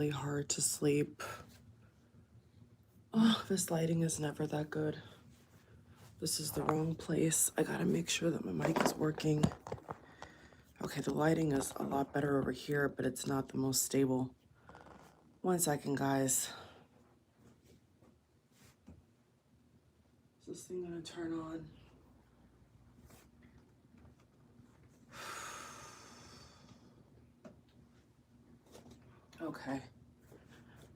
Really hard to sleep. Oh, this lighting is never that good. This is the wrong place. I gotta make sure that my mic is working. Okay, the lighting is a lot better over here, but it's not the most stable. 1 second, guys. Is this thing gonna turn on? Okay.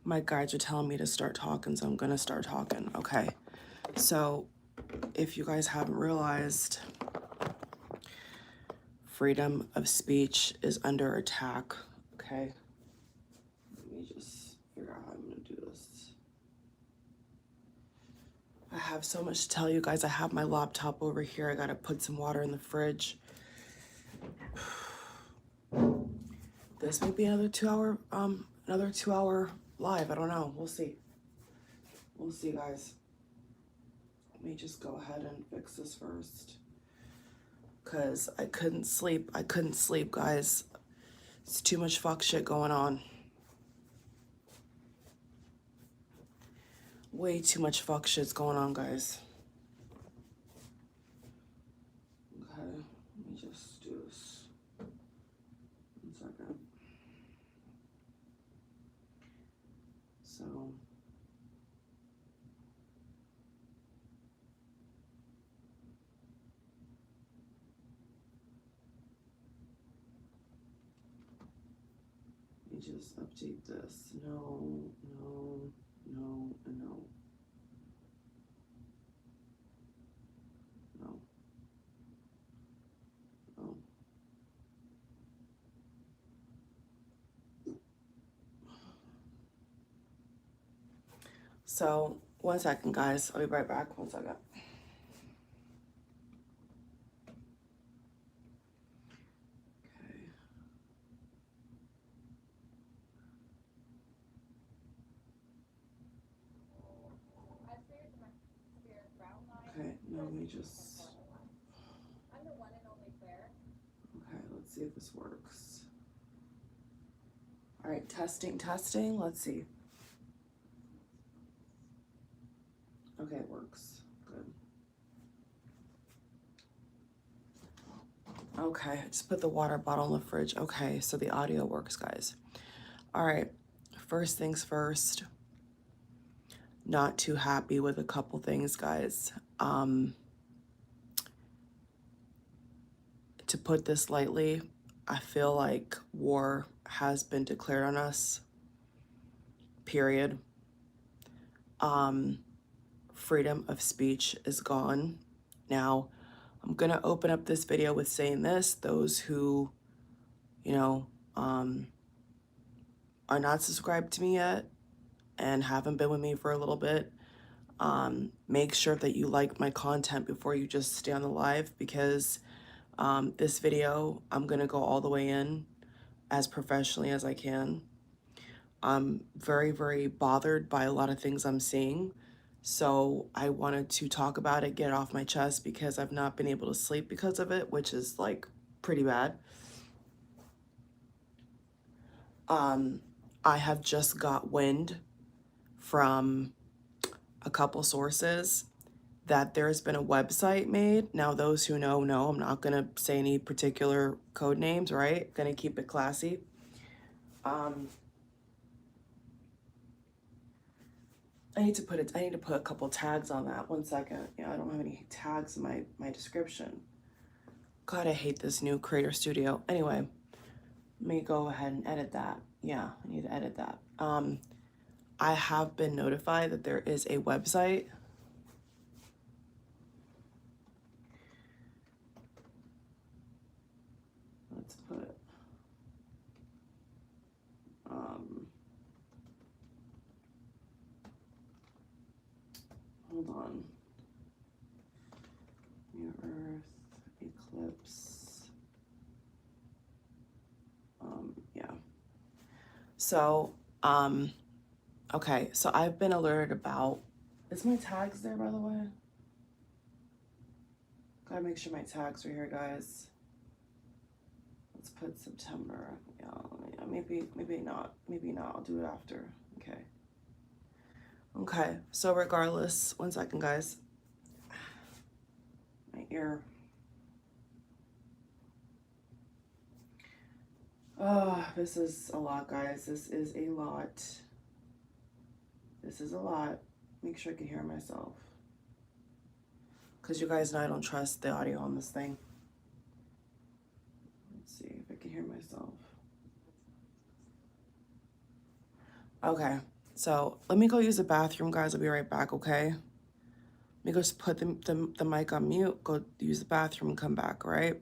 My guides are telling me to start talking, so I'm gonna start talking. Okay. So, if you guys haven't realized, freedom of speech is under attack. Okay. Let me just figure out how I'm gonna do this. I have so much to tell you guys. I have my laptop over here. I gotta put some water in the fridge. This may be another 2 hour live. I don't know. We'll see. We'll see, guys. Let me just go ahead and fix this first. Cause I couldn't sleep. I couldn't sleep, guys. It's too much fuck shit going on. Way too much fuck shit's going on, guys. Okay, let me just do this. 1 second. So, let me just update this. No, no, no, and no. No. No. So, 1 second, guys. I'll be right back. 1 second. Okay, let me just. Okay, let's see if this works. All right, testing, testing. Let's see. Okay, it works. Good. Okay, I just put the water bottle in the fridge. Okay, so the audio works, guys. All right, first things first. Not too happy with a couple things, guys. To put this lightly, I feel like war has been declared on us, period. Freedom of speech is gone. Now, I'm gonna open up this video with saying this. Those who, you know, are not subscribed to me yet and haven't been with me for a little bit, make sure that you like my content before you just stay on the live, because this video, I'm gonna go all the way in as professionally as I can. I'm very, very bothered by a lot of things I'm seeing. So I wanted to talk about it, get it off my chest, because I've not been able to sleep because of it, which is like pretty bad. I have just got wind from a couple sources that there's been a website made. Now, those who know, I'm not gonna say any particular code names, right? Gonna keep it classy. I need to put a couple tags on that. 1 second. Yeah, I don't have any tags in my description. God, I hate this new Creator Studio. Anyway, let me go ahead and edit that. Yeah, I need to edit that. I have been notified that there is a website. Let's put hold on. Near Earth, eclipse. Yeah. So, okay, so I've been alerted about, is my tags there, by the way? Gotta make sure my tags are here, guys. Let's put September, yeah. Yeah, maybe not. Maybe not. I'll do it after. Okay. Okay. So regardless, 1 second, guys. My ear. Oh, this is a lot, guys. This is a lot. This is a lot. Make sure I can hear myself. Because you guys know I don't trust the audio on this thing. Let's see if I can hear myself. Okay, so let me go use the bathroom, guys. I'll be right back, okay? Let me go just put the mic on mute, go use the bathroom, and come back, all right?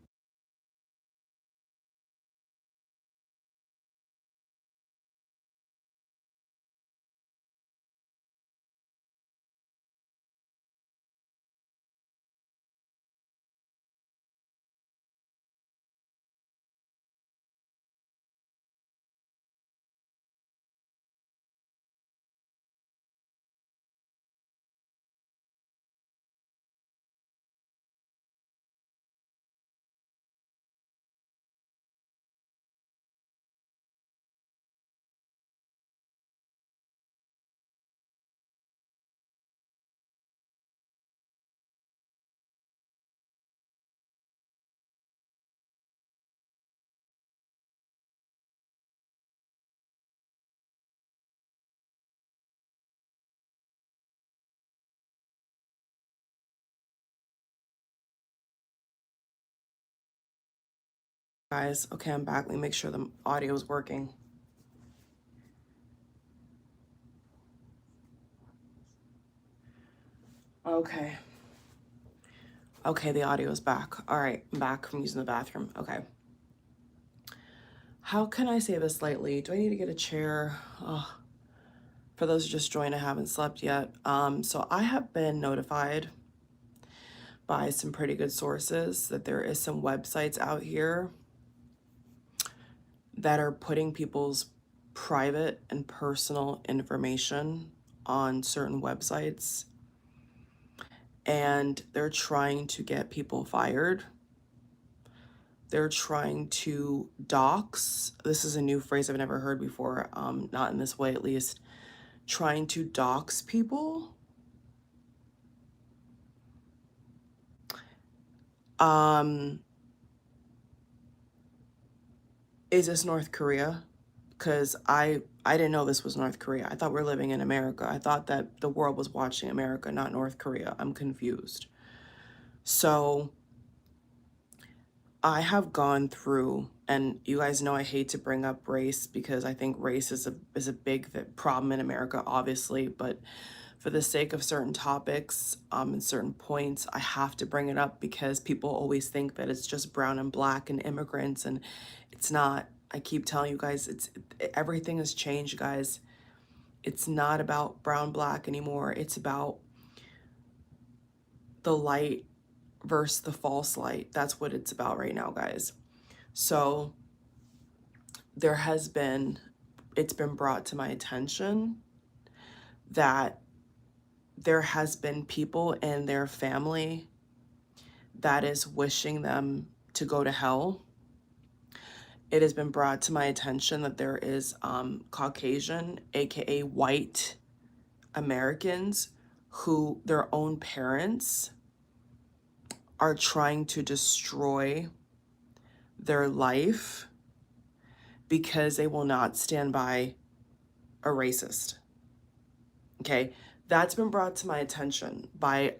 Guys, okay, I'm back. Let me make sure the audio is working. Okay. Okay, the audio is back. All right, I'm back from using the bathroom. Okay. How can I say this lightly? Do I need to get a chair? Oh, for those who just joined, I haven't slept yet. So I have been notified by some pretty good sources that there is some websites out here that are putting people's private and personal information on certain websites, and they're trying to get people fired. They're trying to dox. This is a new phrase I've never heard before, not in this way at least. Trying to dox people. Is this North Korea? Because I didn't know this was North Korea. I thought we're living in America. I thought that the world was watching America, not North Korea. I'm confused. So I have gone through, and you guys know I hate to bring up race because I think race is a big problem in America, obviously, but for the sake of certain topics and certain points, I have to bring it up because people always think that it's just brown and black and immigrants, and it's not. I keep telling you guys, everything has changed, guys. It's not about brown, black anymore. It's about the light versus the false light. That's what it's about right now, guys. So it's been brought to my attention that there has been people in their family that is wishing them to go to hell. It has been brought to my attention that there is Caucasian, aka white Americans, who their own parents are trying to destroy their life because they will not stand by a racist. Okay, that's been brought to my attention by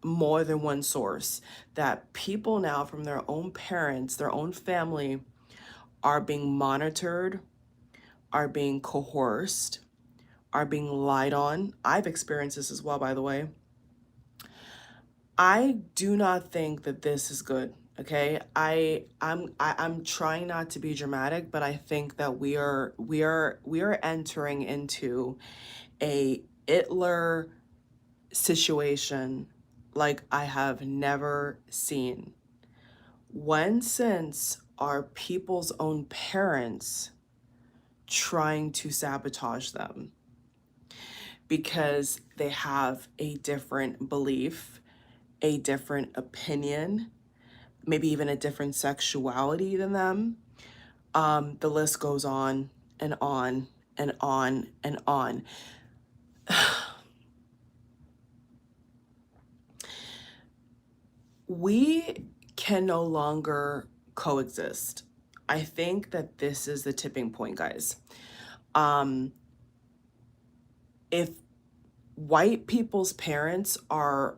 more than one source, that people now from their own parents, their own family, are being monitored, are being coerced, are being lied on. I've experienced this as well, by the way. I do not think that this is good. Okay, I'm trying not to be dramatic, but I think that we are entering into a Hitler situation like I have never seen. When since are people's own parents trying to sabotage them because they have a different belief, a different opinion, maybe even a different sexuality than them. The list goes on and on and on and on. We can no longer coexist. I think that this is the tipping point, guys. If white people's parents are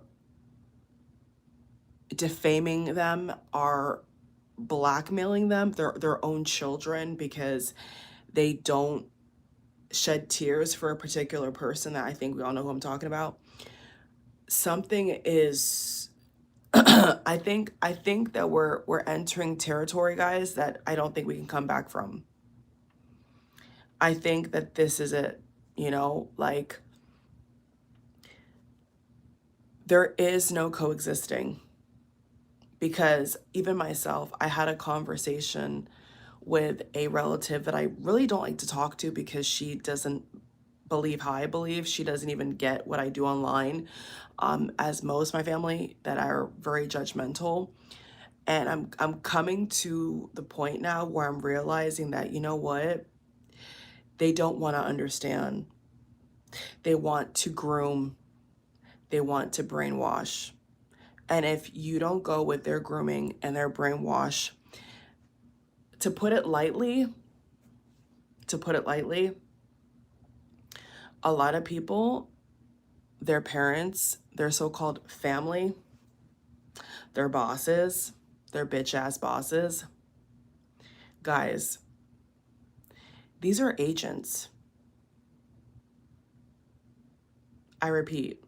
defaming them, are blackmailing them, their own children, because they don't shed tears for a particular person that I think we all know who I'm talking about, something is I think that we're entering territory, guys, that I don't think we can come back from. I think that this is it, like there is no coexisting, because even myself, I had a conversation with a relative that I really don't like to talk to because she doesn't believe how I believe. She doesn't even get what I do online, as most of my family that are very judgmental. And I'm coming to the point now where I'm realizing that, you know what? They don't want to understand. They want to groom. They want to brainwash. And if you don't go with their grooming and their brainwash, to put it lightly, a lot of people, their parents, their so-called family, their bosses, their bitch-ass bosses, guys, these are agents. I repeat,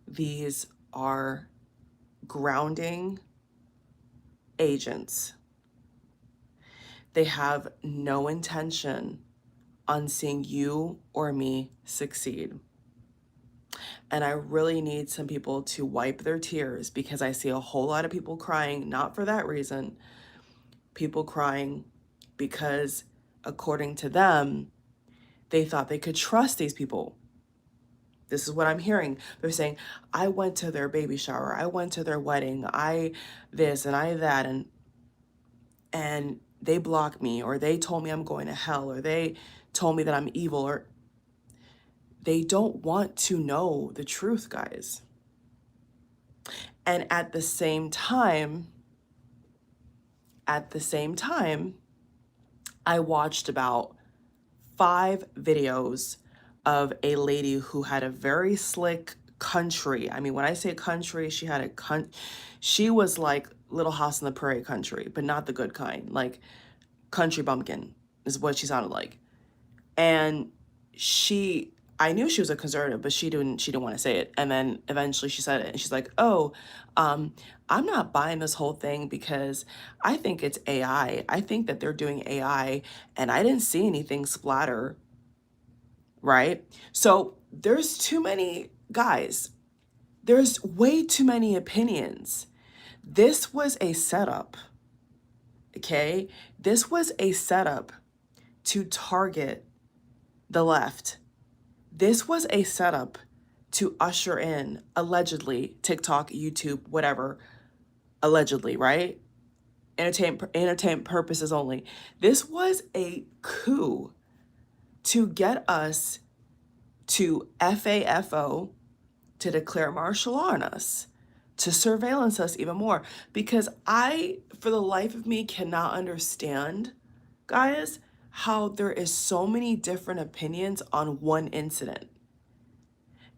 these are grounding agents. They have no intention on seeing you or me succeed. And I really need some people to wipe their tears, because I see a whole lot of people crying, not for that reason. People crying because, according to them, they thought they could trust these people. This is what I'm hearing. They're saying, I went to their baby shower, I went to their wedding, I this and I that, and they blocked me, or they told me I'm going to hell, or they told me that I'm evil, or they don't want to know the truth, guys. And at the same time, I watched about 5 videos of a lady who had a very slick country. I mean, when I say country, she was like Little House on the Prairie country, but not the good kind. Like country bumpkin is what she sounded like. And I knew she was a conservative, but she didn't want to say it. And then eventually she said it, and she's like, oh, I'm not buying this whole thing because I think it's AI. I think that they're doing AI, and I didn't see anything splatter, right? So there's too many, guys. There's way too many opinions. This was a setup, okay? This was a setup to target the left. This was a setup to usher in, allegedly, TikTok, YouTube, whatever, allegedly, right? Entertainment purposes only. This was a coup to get us to FAFO, to declare martial law on us, to surveillance us even more. Because I, for the life of me, cannot understand, guys, how there is so many different opinions on one incident.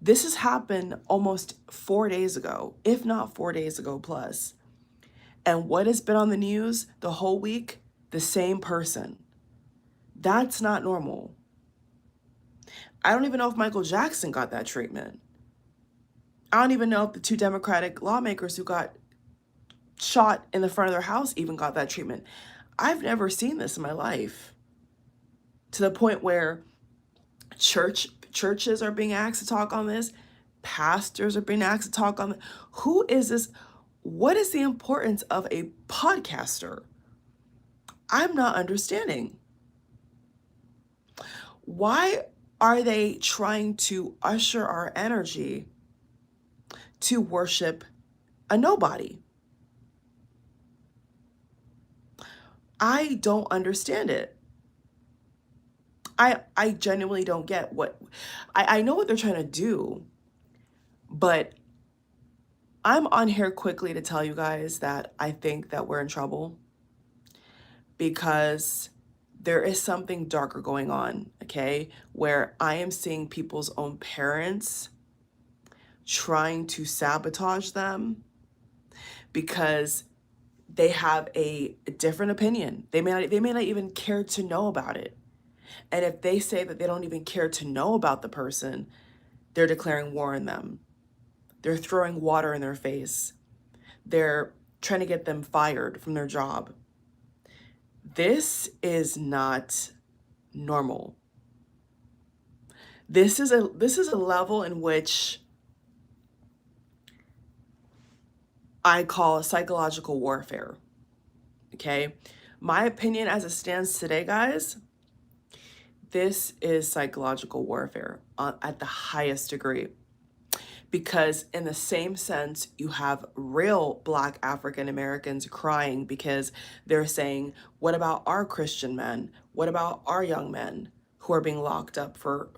This has happened almost 4 days ago, if not 4 days ago plus. And what has been on the news the whole week? The same person. That's not normal. I don't even know if Michael Jackson got that treatment. I don't even know if the 2 Democratic lawmakers who got shot in the front of their house even got that treatment. I've never seen this in my life. To the point where churches are being asked to talk on this, pastors are being asked to talk on this. Who is this? What is the importance of a podcaster? I'm not understanding. Why are they trying to usher our energy to worship a nobody? I don't understand it. I genuinely don't get what, I know what they're trying to do, but I'm on here quickly to tell you guys that I think that we're in trouble because there is something darker going on, okay? Where I am seeing people's own parents trying to sabotage them because they have a different opinion. They may not even care to know about it. And if they say that they don't even care to know about the person, they're declaring war on them. They're throwing water in their face. They're trying to get them fired from their job. This is not normal. This is a level in which I call psychological warfare. Okay? My opinion as it stands today, guys, this is psychological warfare at the highest degree. Because in the same sense, you have real Black African Americans crying because they're saying, what about our Christian men? What about our young men who are being locked up for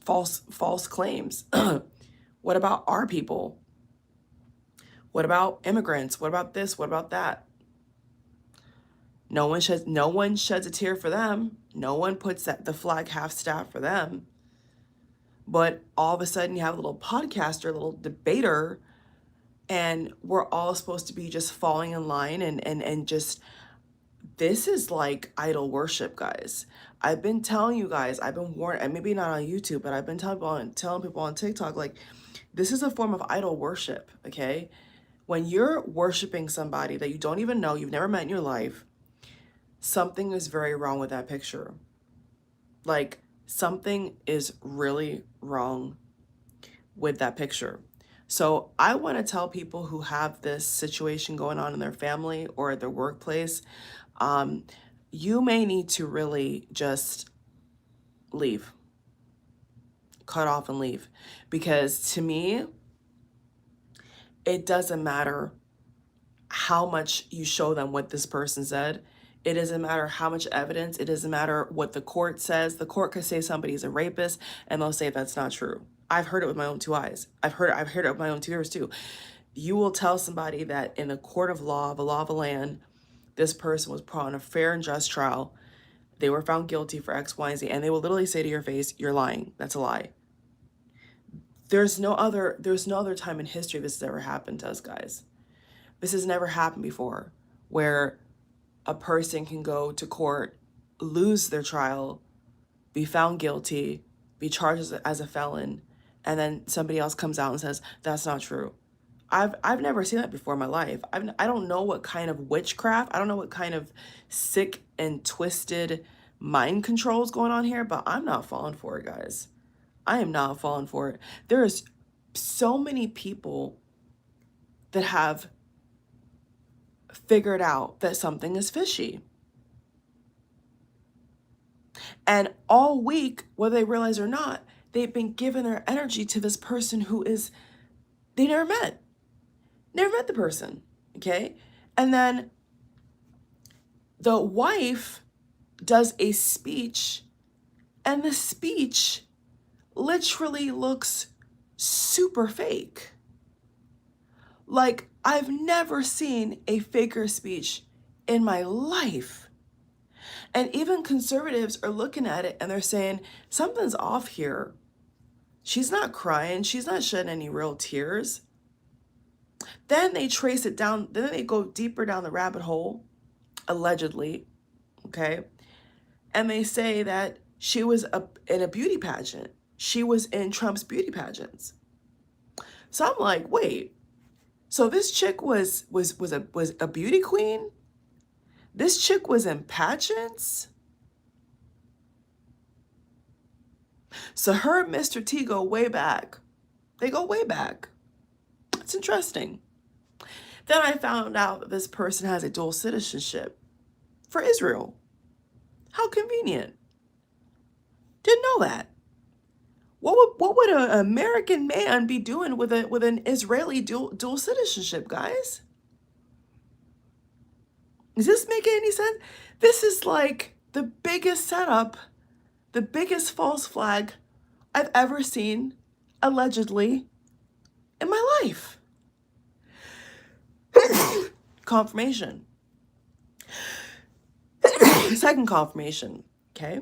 false claims? What about our people? What about immigrants? What about this? What about that? No one sheds a tear for them. No one puts the flag half staff for them. But all of a sudden you have a little podcaster, a little debater, and we're all supposed to be just falling in line and just, this is like idol worship, guys. I've been telling you guys, I've been warned, and maybe not on YouTube, but I've been telling people on TikTok, like, this is a form of idol worship, okay? When you're worshiping somebody that you don't even know, you've never met in your life, something is very wrong with that picture. Like, something is really wrong with that picture. So I want to tell people who have this situation going on in their family or at their workplace, you may need to really just leave, cut off and leave. Because to me, it doesn't matter how much you show them what this person said. It doesn't matter how much evidence. It doesn't matter what the court says. The court could say somebody's a rapist and they'll say that's not true. I've heard it with my own two eyes. I've heard it with my own 2 ears too. You will tell somebody that in the court of law, the law of the land, this person was put on a fair and just trial. They were found guilty for X, Y, and Z, and they will literally say to your face, you're lying. That's a lie. There's no other time in history this has ever happened to us, guys. This has never happened before, where a person can go to court, lose their trial, be found guilty, be charged as a felon, and then somebody else comes out and says, that's not true. I've never seen that before in my life. I don't know what kind of witchcraft, I don't know what kind of sick and twisted mind control is going on here, but I'm not falling for it, guys. I am not falling for it. There is so many people that have figured out that something is fishy. And all week, whether they realize or not, they've been giving their energy to this person who is, they never met the person, okay? And then the wife does a speech, and the speech literally looks super fake. Like, I've never seen a faker speech in my life. And even conservatives are looking at it and they're saying, something's off here. She's not crying. She's not shedding any real tears. Then they trace it down. Then they go deeper down the rabbit hole, allegedly, okay? And they say that she was in a beauty pageant. She was in Trump's beauty pageants. So I'm like, wait. So this chick was a beauty queen? This chick was in pageants? So her and Mr. T go way back. They go way back. It's interesting. Then I found out that this person has a dual citizenship for Israel. How convenient. Didn't know that. What would an American man be doing with an Israeli dual citizenship, guys? Is this making any sense? This is like the biggest setup, the biggest false flag I've ever seen, allegedly, in my life. Confirmation. Second confirmation, okay?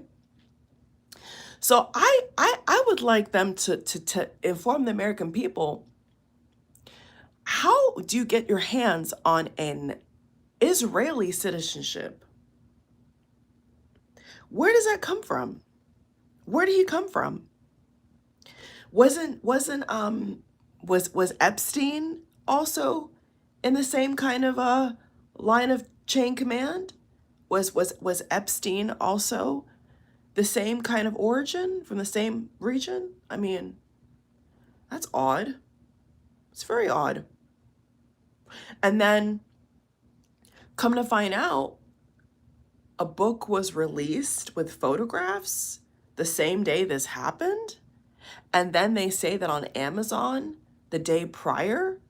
So I would like them to inform the American people, how do you get your hands on an Israeli citizenship? Where does that come from? Where did he come from? Was Epstein also in the same kind of line of chain command? Was Epstein also the same kind of origin from the same region? I mean, that's odd. It's very odd. And then come to find out, a book was released with photographs the same day this happened. And then they say that on Amazon, the day prior,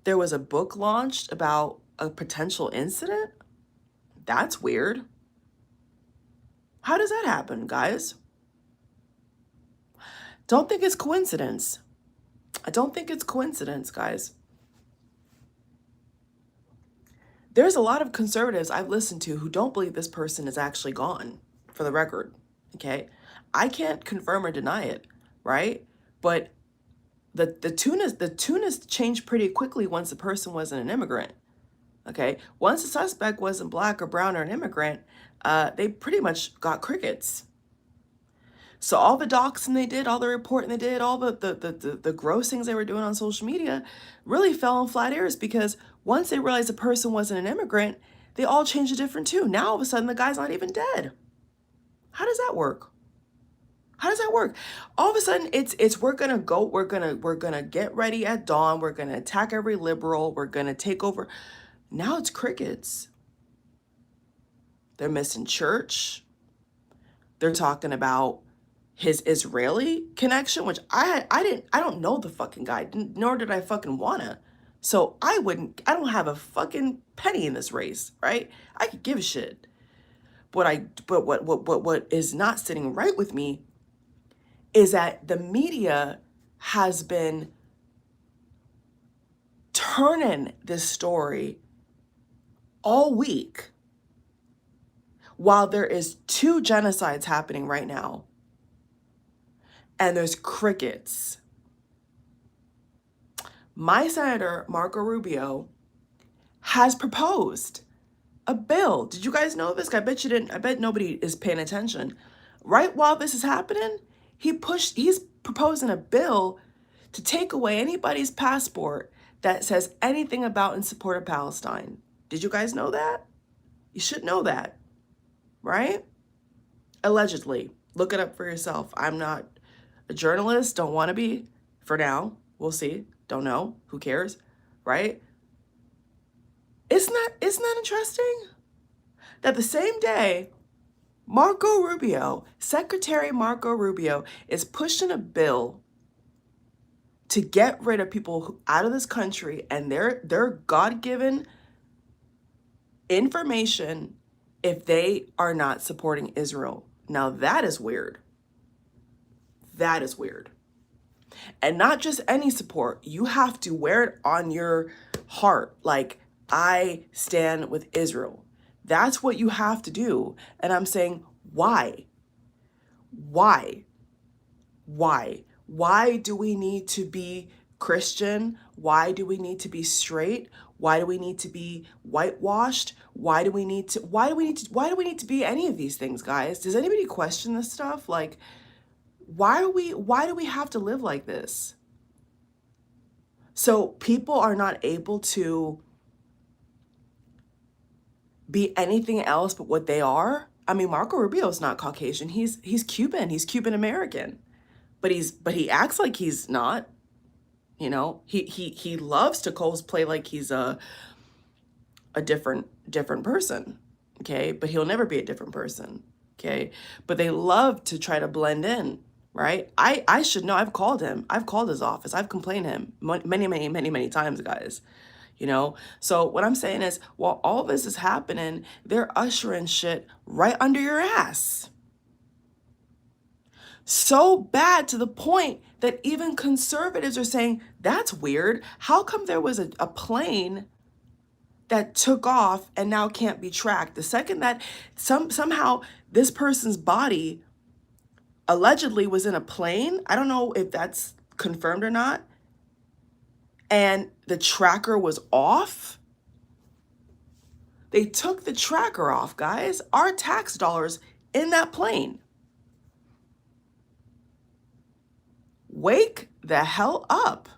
there was a book launched about a potential incident. That's weird. How does that happen, guys? Don't think it's coincidence. I don't think it's coincidence, guys. There's a lot of conservatives I've listened to who don't believe this person is actually gone, for the record, okay? I can't confirm or deny it, right? But the tune is changed pretty quickly once the person wasn't an immigrant, okay? Once the suspect wasn't black or brown or an immigrant, they pretty much got crickets. So all the doxing they did, all the reporting they did, all the gross things they were doing on social media really fell on flat ears, because once they realized the person wasn't an immigrant, they all changed a different tune. Now all of a sudden the guy's not even dead. How does that work? How does that work? All of a sudden it's we're gonna get ready at dawn, we're gonna attack every liberal, we're gonna take over. Now it's crickets. They're missing church. They're talking about his Israeli connection, which I don't know the fucking guy, nor did I fucking wanna. So I don't have a fucking penny in this race, right? I could give a shit. But what is not sitting right with me is that the media has been turning this story all week while there is 2 genocides happening right now. And there's crickets. My senator, Marco Rubio, has proposed a bill. Did you guys know this? I bet you didn't. I bet nobody is paying attention. Right while this is happening, he's proposing a bill to take away anybody's passport that says anything about in support of Palestine. Did you guys know that? You should know that, right? Allegedly. Look it up for yourself. I'm not a journalist, don't want to be for now. We'll see. Don't know. Who cares? Right? Isn't that interesting? That the same day, Marco Rubio, Secretary Marco Rubio, is pushing a bill to get rid of people out of this country and their God-given information if they are not supporting Israel. Now that is weird. That is weird. And not just any support. You have to wear it on your heart. Like, I stand with Israel. That's what you have to do. And I'm saying, why? Why? Why? Why do we need to be Christian? Why do we need to be straight? Why do we need to be whitewashed? Why do we need to be any of these things, guys? Does anybody question this stuff? Like, why do we have to live like this? So people are not able to be anything else but what they are. I mean, Marco Rubio is not Caucasian. He's Cuban. He's Cuban American. But he acts like he's not. You know, he loves to cosplay like he's a different person. Okay, but he'll never be a different person. Okay, but they love to try to blend in. Right? I should know. I've called him. I've called his office. I've complained to him many times, guys. you know? So what I'm saying is, while all this is happening, they're ushering shit right under your ass. So bad to the point that even conservatives are saying, that's weird. How come there was a plane that took off and now can't be tracked? The second that somehow this person's body allegedly was in a plane, I don't know if that's confirmed or not, and the tracker was off. They took the tracker off, guys. Our tax dollars in that plane. Wake the hell up.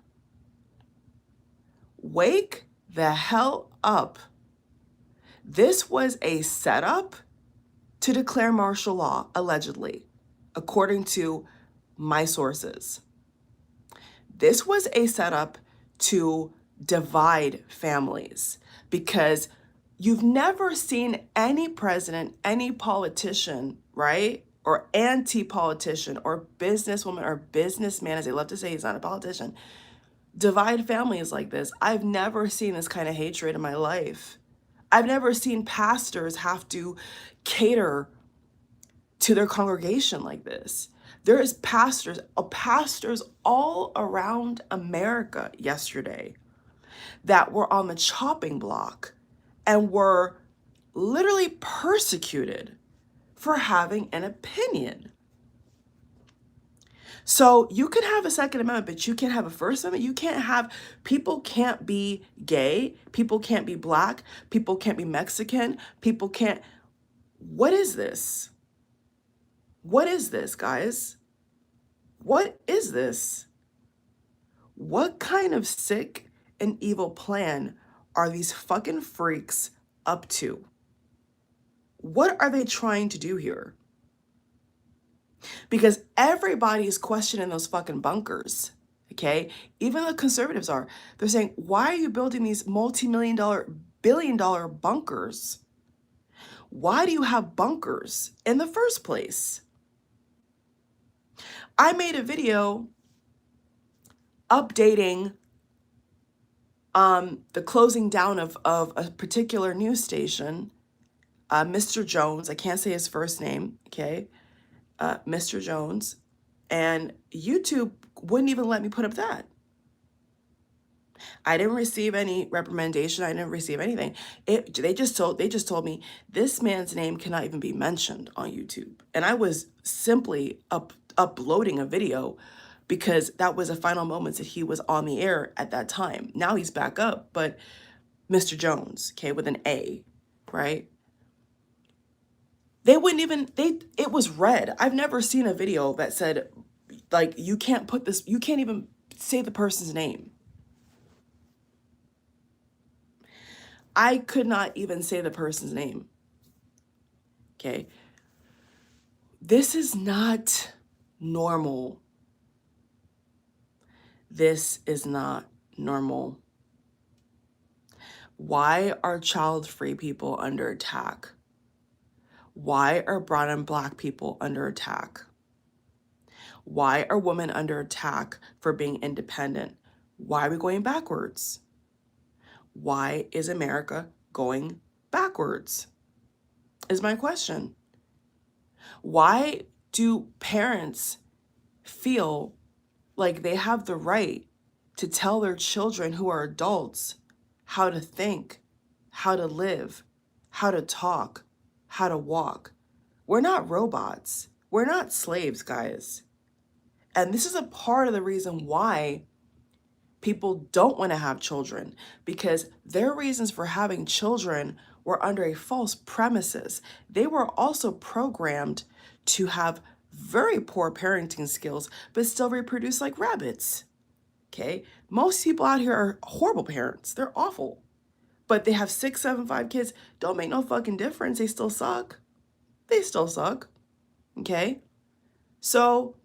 Wake the hell up. This was a setup to declare martial law, allegedly, according to my sources. This was a setup to divide families, because you've never seen any president, any politician, right? Or anti-politician or businesswoman or businessman, as they love to say, he's not a politician, divide families like this. I've never seen this kind of hatred in my life. I've never seen pastors have to cater to their congregation like this. There is pastors all around America yesterday that were on the chopping block and were literally persecuted for having an opinion. So you can have a Second Amendment, but you can't have a First Amendment. You can't have, people can't be gay, people can't be black, people can't be Mexican, people can't, what is this? What is this, guys? What is this? What kind of sick and evil plan are these fucking freaks up to? What are they trying to do here? Because everybody is questioning those fucking bunkers, okay? Even the conservatives are. They're saying, why are you building these multi-million-dollar, billion-dollar bunkers? Why do you have bunkers in the first place? I made a video updating the closing down of a particular news station, Mr. Jones. I can't say his first name, okay? Mr. Jones, and YouTube wouldn't even let me put up that. I didn't receive any reprimandation. I didn't receive anything. They just told me this man's name cannot even be mentioned on YouTube. And I was simply uploading a video because that was the final moments that he was on the air at that time. Now he's back up, but Mr. Jones, okay, with an A, right? They wouldn't even, it was red. I've never seen a video that said, like, you can't put this, you can't even say the person's name. I could not even say the person's name. Okay. This is not normal. This is not normal. Why are child-free people under attack? Why are brown and black people under attack? Why are women under attack for being independent? Why are we going backwards? Why is America going backwards? Is my question. Why do parents feel like they have the right to tell their children who are adults how to think, how to live, how to talk, how to walk? We're not robots. We're not slaves, guys. And this is a part of the reason why people don't want to have children, because their reasons for having children were under a false premises. They were also programmed to have very poor parenting skills, but still reproduce like rabbits. Okay? Most people out here are horrible parents. They're awful. But they have 6, 7, 5 kids. Don't make no fucking difference. They still suck. They still suck. Okay? So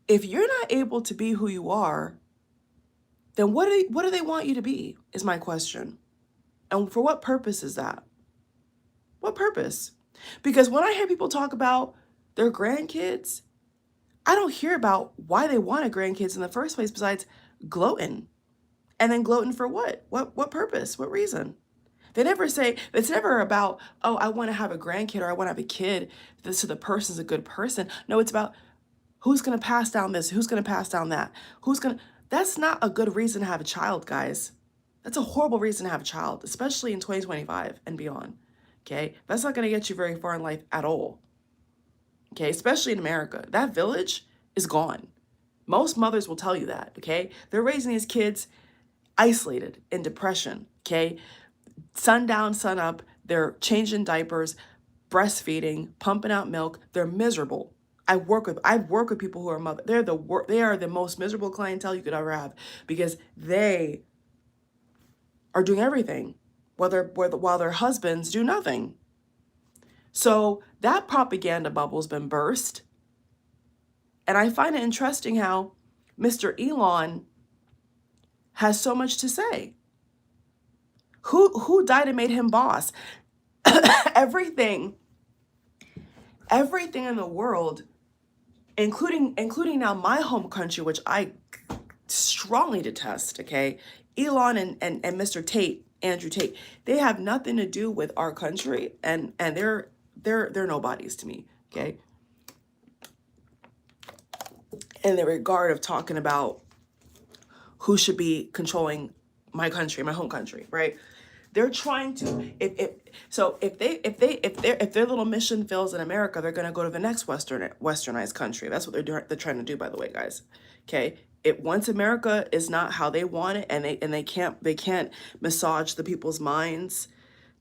if you're not able to be who you are, then what do they want you to be, is my question. And for what purpose is that? What purpose? Because when I hear people talk about their grandkids, I don't hear about why they wanted grandkids in the first place besides gloating. And then gloating for what? What purpose? What reason? They never say, it's never about, oh, I want to have a grandkid or I want to have a kid so the person's a good person. No, it's about who's going to pass down this, who's going to pass down that, that's not a good reason to have a child, guys. That's a horrible reason to have a child, especially in 2025 and beyond. Okay, that's not going to get you very far in life at all. Okay, especially in America. That village is gone. Most mothers will tell you that, okay? They're raising these kids isolated in depression, okay? Sun down, sun up, they're changing diapers, breastfeeding, pumping out milk. They're miserable. I work with people who are mothers. They are the most miserable clientele you could ever have because they are doing everything while their husbands do nothing. So that propaganda bubble's been burst. And I find it interesting how Mr. Elon has so much to say. Who died and made him boss? everything in the world, including now my home country, which I strongly detest, okay? Elon and Mr. Tate, Andrew Tate, they have nothing to do with our country, and they're nobodies to me, okay? In the regard of talking about who should be controlling my country, my home country, right? They're trying to, if their little mission fails in America, they're going to go to the next westernized country. That's what they're trying to do, by the way, guys. Okay, once America is not how they want it, and they can't massage the people's minds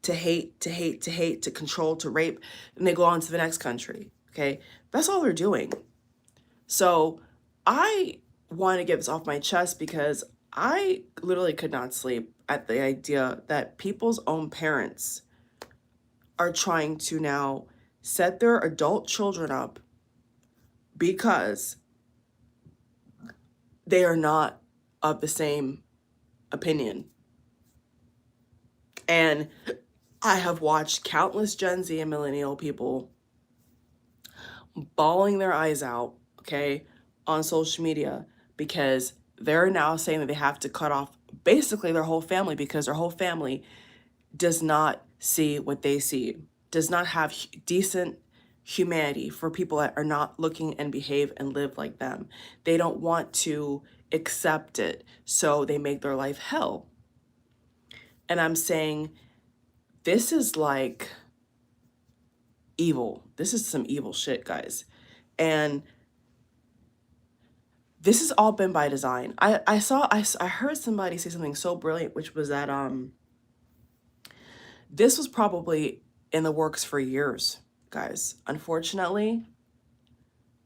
to hate, to control, to rape, and they go on to the next country. Okay, that's all they're doing. So I want to get this off my chest because I literally could not sleep at the idea that people's own parents are trying to now set their adult children up because they are not of the same opinion. And I have watched countless Gen Z and millennial people bawling their eyes out, okay, on social media because they're now saying that they have to cut off basically their whole family because their whole family does not see what they see, does not have decent humanity for people that are not looking and behave and live like them. They don't want to accept it, so they make their life hell. And I'm saying, this is like evil. This is some evil shit, guys. And this has all been by design. I heard somebody say something so brilliant, which was that this was probably in the works for years, guys. Unfortunately,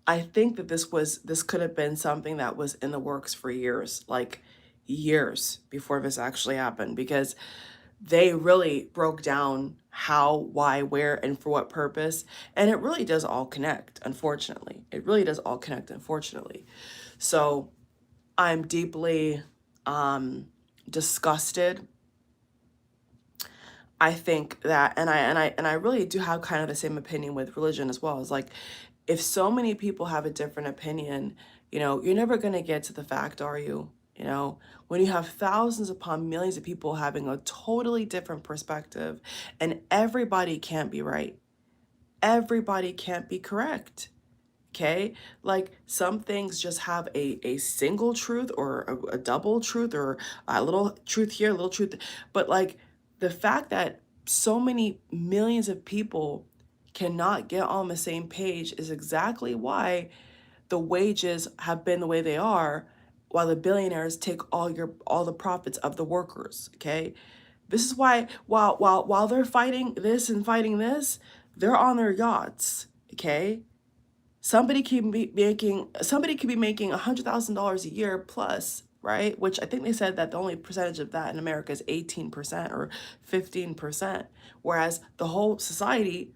I think that this could have been something that was in the works for years, like years before this actually happened, because they really broke down how, why, where, and for what purpose. And it really does all connect, unfortunately. It really does all connect, unfortunately. So I'm deeply disgusted. I think that, and I really do have kind of the same opinion with religion as well. It's like, if so many people have a different opinion, you're never going to get to the fact, are you? When you have thousands upon millions of people having a totally different perspective, and everybody can't be right. Everybody can't be correct. Okay, like some things just have a single truth or a double truth or a little truth here, a little truth. But like the fact that so many millions of people cannot get on the same page is exactly why the wages have been the way they are, while the billionaires take all the profits of the workers. Okay, this is why while they're fighting this and fighting this, they're on their yachts. Okay. Somebody could be making $100,000 a year plus, right? Which I think they said that the only percentage of that in America is 18% or 15%, whereas the whole society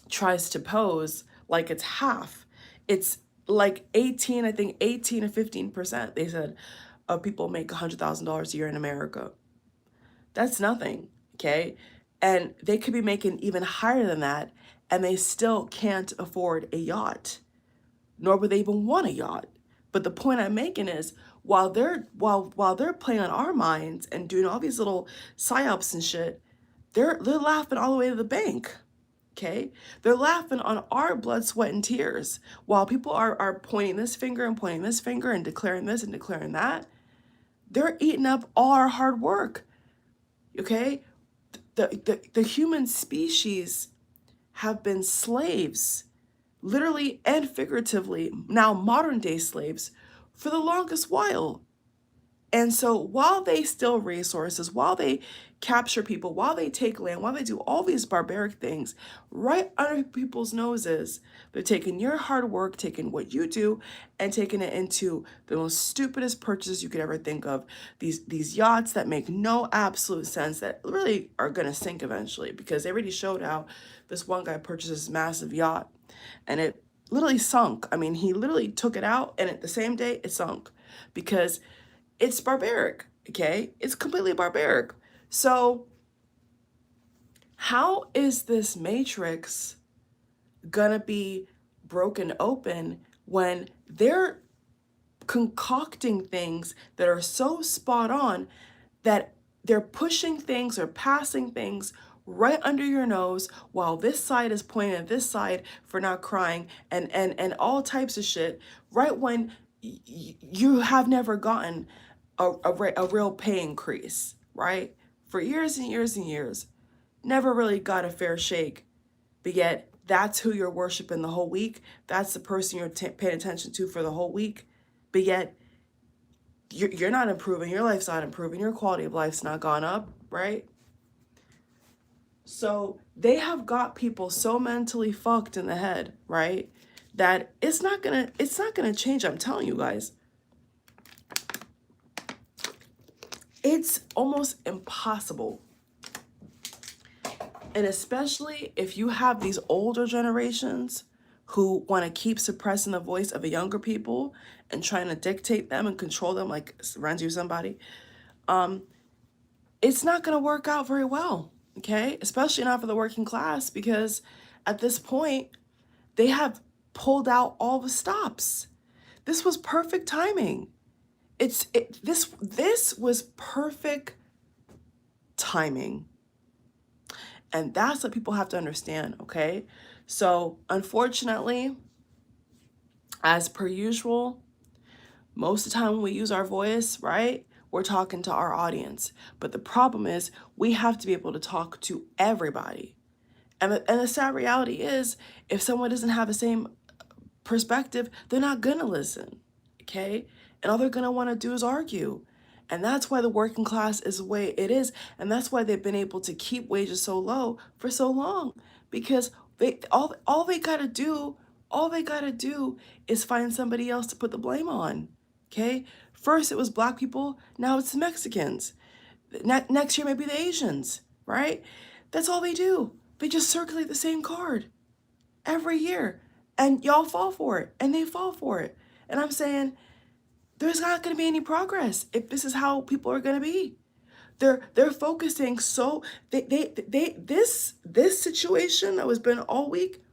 tries to pose like it's half. It's like 18 or 15%, they said, of people make $100,000 a year in America. That's nothing, okay? And they could be making even higher than that, and they still can't afford a yacht, nor would they even want a yacht. But the point I'm making is, while they're playing on our minds and doing all these little psyops and shit, they're laughing all the way to the bank. Okay? They're laughing on our blood, sweat, and tears. While people are pointing this finger and pointing this finger and declaring this and declaring that, they're eating up all our hard work. Okay? The human species have been slaves, literally and figuratively, now modern day slaves, for the longest while. And so while they steal resources, while they capture people, while they take land, while they do all these barbaric things right under people's noses, they're taking your hard work, taking what you do, and taking it into the most stupidest purchases you could ever think of. These yachts that make no absolute sense, that really are going to sink eventually, because they already showed how this one guy purchased this massive yacht and it literally sunk. I mean, he literally took it out and the same day it sunk, because it's barbaric, okay? It's completely barbaric. So how is this matrix gonna be broken open when they're concocting things that are so spot on that they're pushing things or passing things right under your nose, while this side is pointing at this side for not crying, and all types of shit, right when you have never gotten a real pay increase, right? For years and years and years, never really got a fair shake, but yet that's who you're worshiping the whole week. That's the person you're paying attention to for the whole week, but yet you're not improving. Your life's not improving. Your quality of life's not gone up, right? So they have got people so mentally fucked in the head, right, that it's not gonna change. I'm telling you guys. It's almost impossible. And especially if you have these older generations who want to keep suppressing the voice of the younger people and trying to dictate them and control them like Renzi or somebody, it's not going to work out very well, okay? Especially not for the working class, because at this point, they have pulled out all the stops. This was perfect timing. This was perfect timing. And that's what people have to understand, okay? So unfortunately, as per usual, most of the time when we use our voice, right, we're talking to our audience. But the problem is we have to be able to talk to everybody. And the sad reality is, if someone doesn't have the same perspective, they're not gonna listen, okay? And all they're gonna wanna do is argue. And that's why the working class is the way it is. And that's why they've been able to keep wages so low for so long. Because all they gotta do is find somebody else to put the blame on, okay? First it was Black people, now it's the Mexicans. Next year maybe the Asians, right? That's all they do. They just circulate the same card every year. And y'all fall for it, and they fall for it. And I'm saying, there's not going to be any progress if this is how people are going to be. They're focusing so this situation that has been all week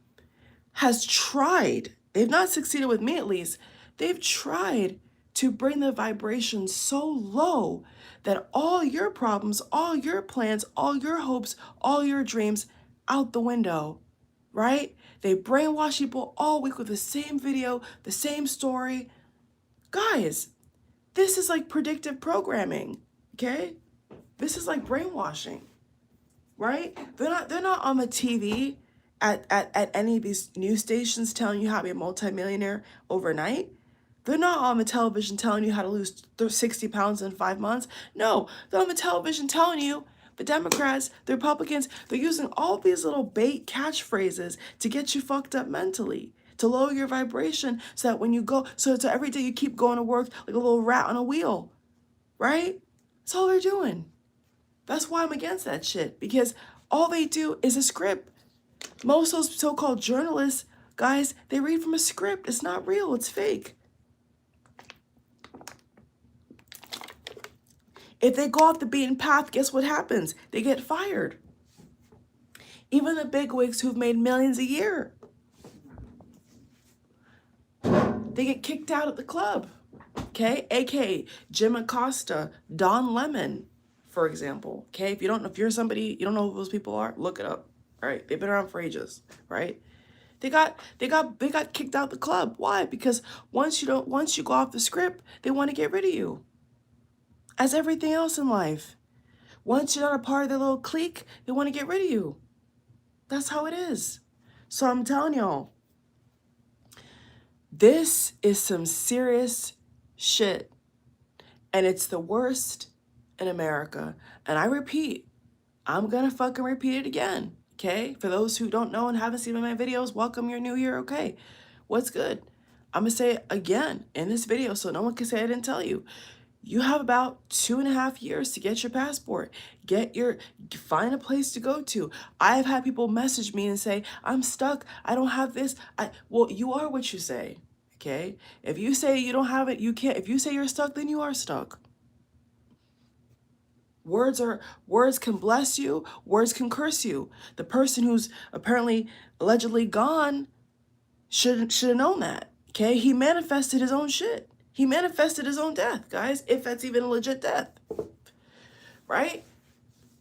has tried. They've not succeeded with me, at least. They've tried to bring the vibration so low that all your problems, all your plans, all your hopes, all your dreams out the window, right? They brainwash people all week with the same video, the same story. Guys, this is like predictive programming, okay? This is like brainwashing, right? They're not on the TV at any of these news stations telling you how to be a multimillionaire overnight. They're not on the television telling you how to lose 60 pounds in 5 months. No, they're on the television telling you, the Democrats, the Republicans, they're using all these little bait catchphrases to get you fucked up mentally, to lower your vibration, so that when you go, so every day you keep going to work like a little rat on a wheel, right? That's all they're doing. That's why I'm against that shit, because all they do is a script. Most of those so-called journalists, guys, they read from a script. It's not real, it's fake. If they go off the beaten path, guess what happens? They get fired. Even the bigwigs who've made millions a year. they get kicked out of the club. Okay, aka Jim Acosta, Don Lemon, for example. Okay, if you're somebody, you don't know who those people are, look it up. All right, they've been around for ages, right? They got kicked out the club. Why? Because once you go off the script, they want to get rid of you. As everything else in life. Once you're not a part of their little clique, they want to get rid of you. That's how it is. So I'm telling y'all, this is some serious shit. And it's the worst in America. And I repeat, I'm gonna fucking repeat it again. Okay? For those who don't know and haven't seen my videos, welcome your new year. Okay. What's good? I'm gonna say it again in this video so no one can say I didn't tell you. You have about 2.5 years to get your passport. Find a place to go to. I've had people message me and say, I'm stuck. I don't have this. Well, you are what you say. Okay? If you say you don't have it, you can't. If you say you're stuck, then you are stuck. Words can bless you, words can curse you. The person who's allegedly gone should have known that. Okay? He manifested his own shit. He manifested his own death, guys, if that's even a legit death. Right?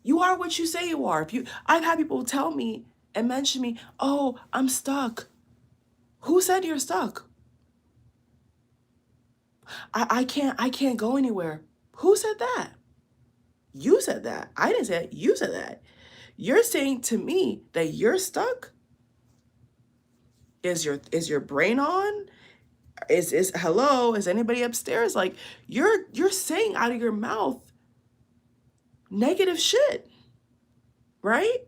You are what you say you are. I've had people tell me and mention me, "Oh, I'm stuck." Who said you're stuck? I can't go anywhere. Who said that? You said that. I didn't say it. You said that. You're saying to me that you're stuck? Is your brain on? Hello? Is anybody upstairs? Like you're saying out of your mouth negative shit. Right?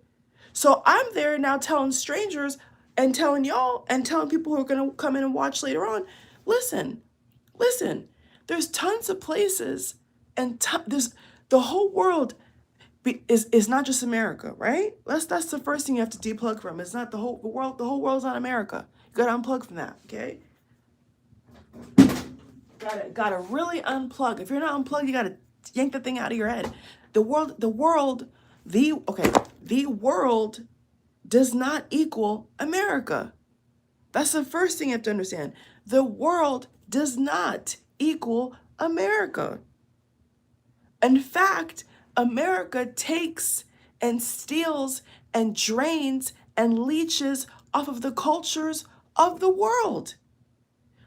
So I'm there now telling strangers and telling y'all and telling people who are going to come in and watch later on, listen, there's tons of places and there's the whole world is not just America, right? That's the first thing you have to deplug from. It's not the whole world. The whole world's not America. You got to unplug from that, okay? Gotta really unplug. If you're not unplugged, you gotta yank the thing out of your head. The world does not equal America. That's the first thing you have to understand. The world does not equal America. In fact, America takes and steals and drains and leeches off of the cultures of the world.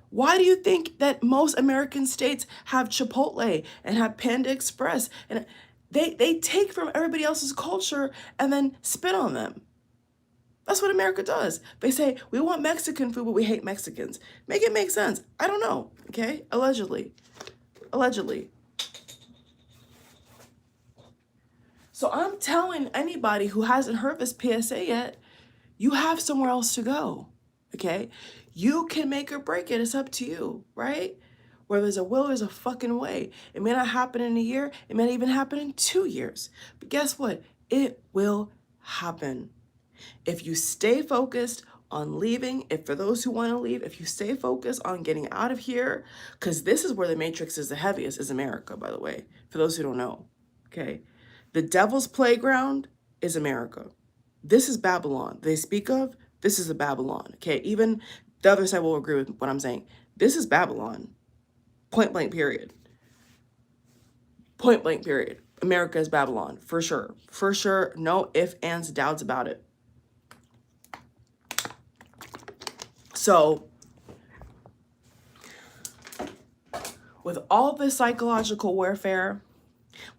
Why do you think that most American states have Chipotle and have Panda Express? And they take from everybody else's culture and then spit on them. That's what America does. They say, we want Mexican food, but we hate Mexicans. Make it make sense. I don't know, okay? Allegedly. So I'm telling anybody who hasn't heard this PSA yet, you have somewhere else to go, okay? You can make or break it. It's up to you, right? Where there's a will, there's a fucking way. It may not happen in a year. It may not even happen in 2 years. But guess what? It will happen. If you stay focused on leaving, for those who want to leave, if you stay focused on getting out of here, because this is where the matrix is the heaviest, is America, by the way, for those who don't know, okay? The devil's playground is America. This is Babylon. They speak of, this is a Babylon, okay? Even the other side will agree with what I'm saying. This is Babylon. Point blank period. Point blank period. America is Babylon, for sure. For sure, no ifs, ands, doubts about it. So, with all this psychological warfare,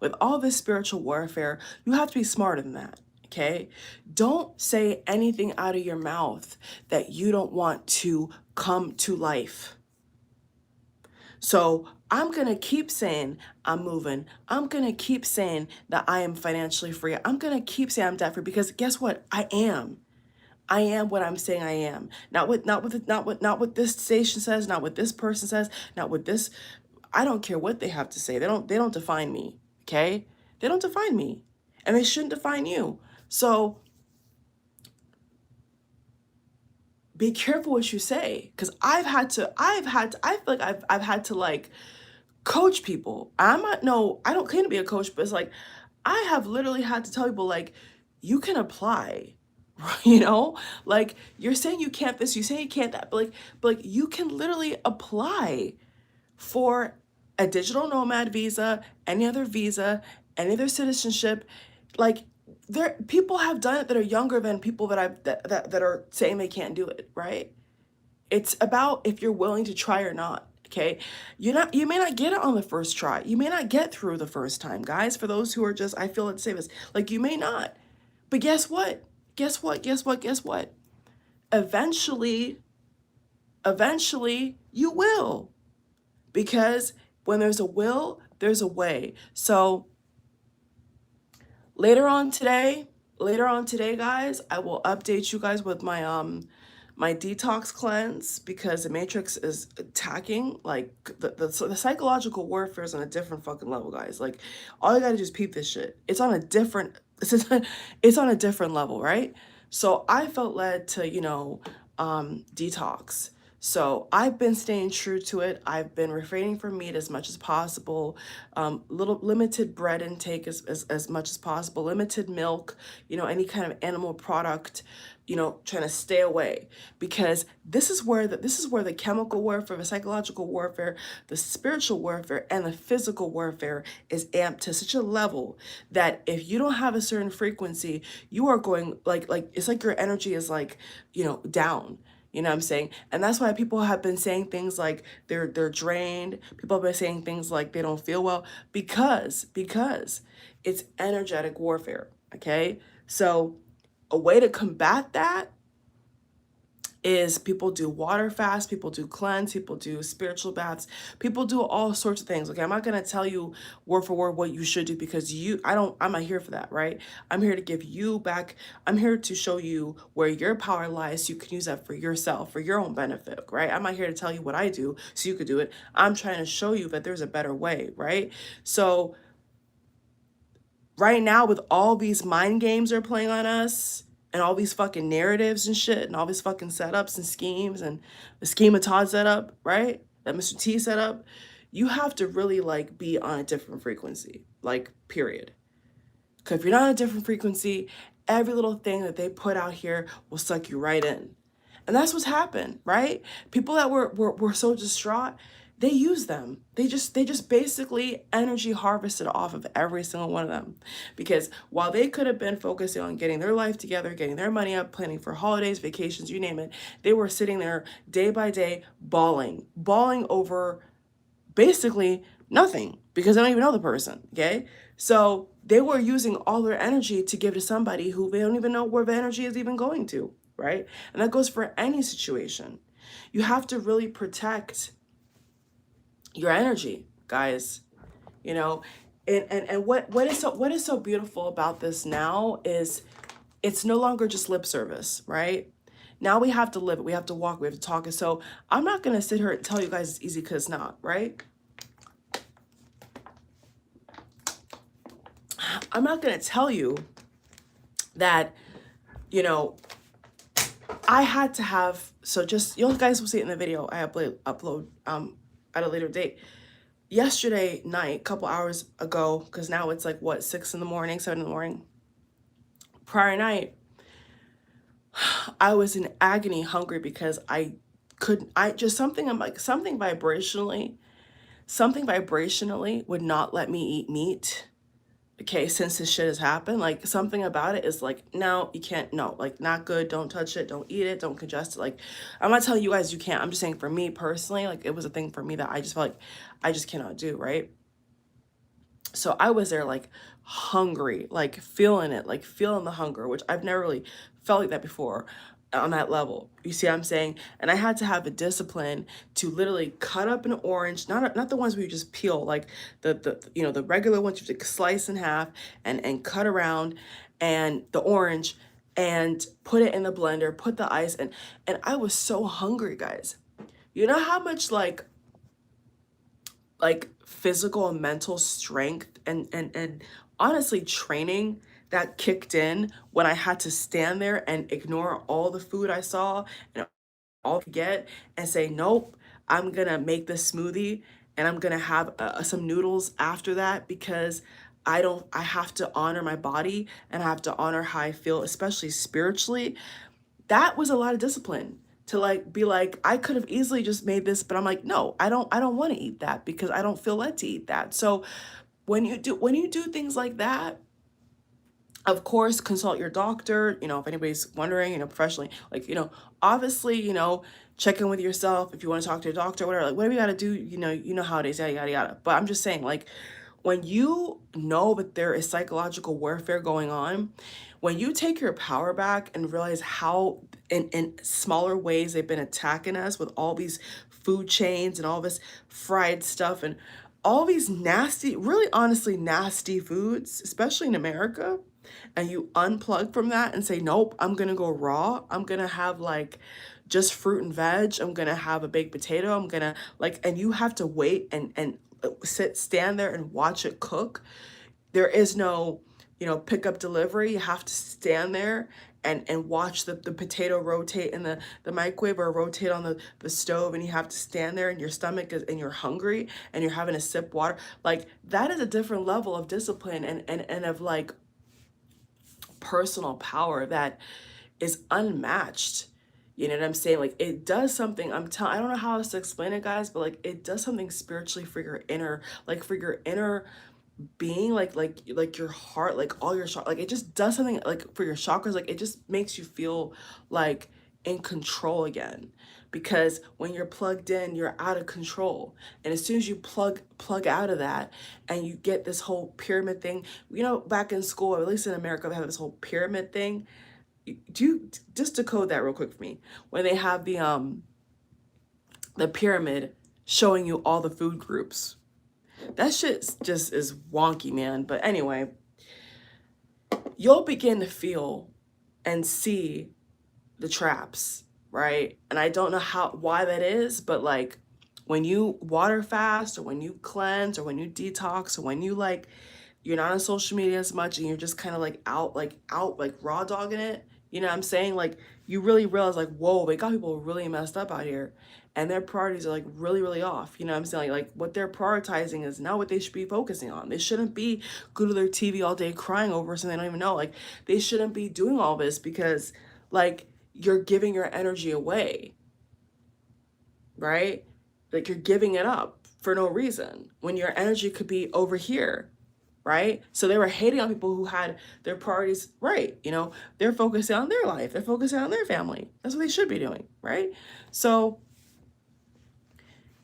with all this spiritual warfare, you have to be smarter than that, okay? Don't say anything out of your mouth that you don't want to come to life. So I'm going to keep saying I'm moving. I'm going to keep saying that I am financially free. I'm going to keep saying I'm debt free because guess what? I am. I am what I'm saying I am. Not what this station says, not what this person says, not what this, I don't care what they have to say. They don't define me, okay? They don't define me. And they shouldn't define you. So be careful what you say, because I feel like I've had to like coach people. I don't claim to be a coach, but it's like I have literally had to tell people like, you can apply You know, like you're saying you can't this, you say you can't that, but like you can literally apply for a digital nomad visa, any other citizenship. Like there, people have done it that are younger than people that that are saying they can't do it, right? It's about if you're willing to try or not. Okay. You may not get it on the first try. You may not get through the first time, guys. For those who are just, I feel it say this, like you may not. But guess what? Guess what? Eventually, eventually you will. Because when there's a will, there's a way. So later on today, guys, I will update you guys with my detox cleanse, because the matrix is attacking. Like the psychological warfare is on a different fucking level, guys. Like all you gotta do is peep this shit. It's on a different it's on a different level, right? So I felt led to, detox. So I've been staying true to it. I've been refraining from meat as much as possible, little limited bread intake as much as possible, limited milk, any kind of animal product, trying to stay away, because this is where the chemical warfare, the psychological warfare, the spiritual warfare, and the physical warfare is amped to such a level that if you don't have a certain frequency, you are going like it's like your energy is like, down. You know what I'm saying? And that's why people have been saying things like they're drained. People have been saying things like they don't feel well, because it's energetic warfare, okay? So a way to combat that is people do water fast, people do cleanse, people do spiritual baths, people do all sorts of things. Okay, I'm not gonna tell you word for word what you should do, because I'm not here for that, right? I'm here to give you back. I'm here to show you where your power lies so you can use that for yourself, for your own benefit, right? I'm not here to tell you what I do so you could do it. I'm trying to show you that there's a better way, right? So right now, with all these mind games they're playing on us, and all these fucking narratives and shit, and all these fucking setups and schemes, and the scheme of Todd set up, right? That Mr. T set up, you have to really like be on a different frequency, like period. Because if you're not on a different frequency, every little thing that they put out here will suck you right in. And that's what's happened, right? People that were so distraught, they use them. They just basically energy harvested off of every single one of them. Because while they could have been focusing on getting their life together, getting their money up, planning for holidays, vacations, you name it, they were sitting there day by day bawling over basically nothing, because they don't even know the person, okay? So they were using all their energy to give to somebody who they don't even know where the energy is even going to, right? And that goes for any situation. You have to really protect your energy, guys. You know, and what is so beautiful about this now is it's no longer just lip service, right? Now we have to live it. We have to walk. We have to talk it. So I'm not gonna sit here and tell you guys it's easy, because it's not, right? I'm not gonna tell you that, I had to have, so just, you guys will see it in the video I upload at a later date. Yesterday night, a couple hours ago, because now it's like what, 6 in the morning, 7 in the morning. Prior night, I was in agony hungry because something vibrationally would not let me eat meat. Okay, since this shit has happened, like something about it is like, no, you can't, no, like not good, don't touch it, don't eat it, don't congest it. Like, I'm not telling you guys you can't, I'm just saying for me personally, like it was a thing for me that I just felt like I just cannot do, right? So I was there like hungry, like feeling it, like feeling the hunger, which I've never really felt like that before on that level. You see what I'm saying? And I had to have a discipline to literally cut up an orange, not the ones where you just peel, like the regular ones you just slice in half and cut around, and the orange, and put it in the blender, put the ice, and I was so hungry, guys. You know how much like physical and mental strength and honestly training that kicked in when I had to stand there and ignore all the food I saw and all I could get, and say, nope, I'm gonna make this smoothie, and I'm gonna have some noodles after that, because I have to honor my body and I have to honor how I feel, especially spiritually. That was a lot of discipline to like be like, I could have easily just made this, but I'm like, no, I don't want to eat that because I don't feel led to eat that. So when you do things like that, of course, consult your doctor, if anybody's wondering, professionally, like, obviously, check in with yourself if you want to talk to a doctor, whatever, like whatever you got to do, you know how it is, yada, yada, yada. But I'm just saying, like, when you know that there is psychological warfare going on, when you take your power back and realize how in smaller ways they've been attacking us with all these food chains and all this fried stuff and all these nasty, really honestly nasty foods, especially in America, and you unplug from that and say, nope, I'm gonna go raw. I'm gonna have like just fruit and veg. I'm gonna have a baked potato. I'm gonna like, and you have to wait and stand there and watch it cook. There is no, pick up delivery. You have to stand there and watch the potato rotate in the microwave or rotate on the stove, and you have to stand there and your stomach is, and you're hungry and you're having to sip water. Like that is a different level of discipline and of like personal power that is unmatched. You know what I'm saying? Like it does something. I don't know how else to explain it, guys, but like it does something spiritually for your inner, like for your inner being, like your heart, like all your like it just does something like for your chakras. Like it just makes you feel like in control again. Because when you're plugged in, you're out of control. And as soon as you plug out of that and you get this whole pyramid thing, back in school, or at least in America, they have this whole pyramid thing. Do you just decode that real quick for me? When they have the pyramid showing you all the food groups. That shit just is wonky, man. But anyway, you'll begin to feel and see the traps, right? And I don't know why that is, but like when you water fast or when you cleanse or when you detox or when you like you're not on social media as much and you're just kind of like out like raw dogging it, you know what I'm saying? Like you really realize like, whoa, they got people really messed up out here and their priorities are like really, really off. You know what I'm saying? Like what they're prioritizing is not what they should be focusing on. They shouldn't be glued to their TV all day crying over something they don't even know. Like they shouldn't be doing all this because like you're giving your energy away, right? Like you're giving it up for no reason when your energy could be over here, right? So they were hating on people who had their priorities right. They're focusing on their life. They're focusing on their family. That's what they should be doing, right? So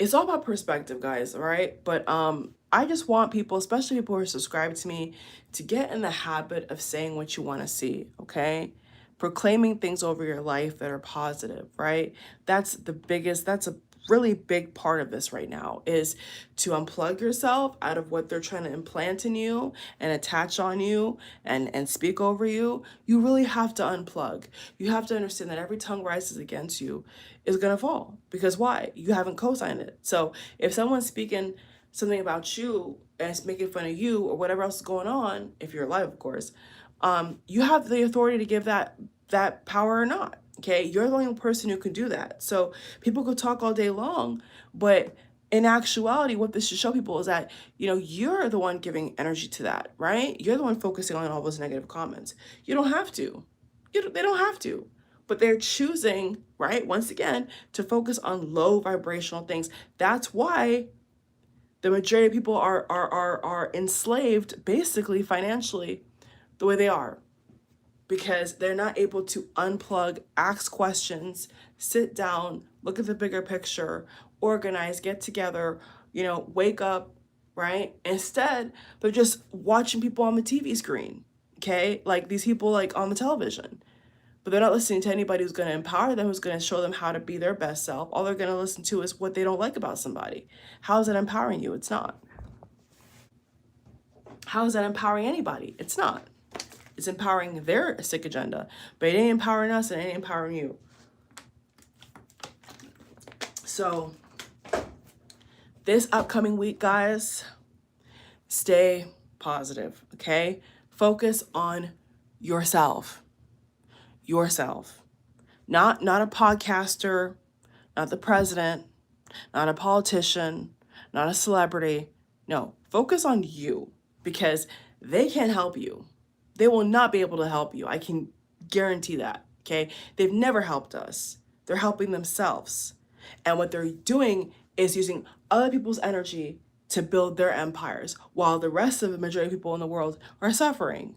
it's all about perspective, guys, all right? But I just want people, especially people who are subscribed to me, to get in the habit of saying what you want to see, okay? Proclaiming things over your life that are positive, right? That's a really big part of this right now, is to unplug yourself out of what they're trying to implant in you and attach on you and speak over you. You really have to unplug. You have to understand that every tongue rises against you is going to fall. Because why? You haven't co-signed it. So if someone's speaking something about you and it's making fun of you or whatever else is going on, if you're alive, of course, you have the authority to give that power or not. Okay, you're the only person who can do that. So people could talk all day long, but in actuality, what this should show people is that, you're the one giving energy to that, right? You're the one focusing on all those negative comments. You don't have to. They don't have to. But they're choosing, right, once again, to focus on low vibrational things. That's why the majority of people are enslaved, basically financially, the way they are. Because they're not able to unplug, ask questions, sit down, look at the bigger picture, organize, get together, wake up, right? Instead, they're just watching people on the TV screen, okay? Like these people like on the television. But they're not listening to anybody who's going to empower them, who's going to show them how to be their best self. All they're going to listen to is what they don't like about somebody. How is that empowering you? It's not. How is that empowering anybody? It's not. It's empowering their sick agenda, but it ain't empowering us and it ain't empowering you. So this upcoming week, guys, stay positive, okay? Focus on yourself. Not a podcaster, not the president, not a politician, not a celebrity. No, focus on you, because They can't help you. They will not be able to help you. I can guarantee that, okay? They've never helped us. They're helping themselves. And what they're doing is using other people's energy to build their empires, while the rest of the majority of people in the world are suffering.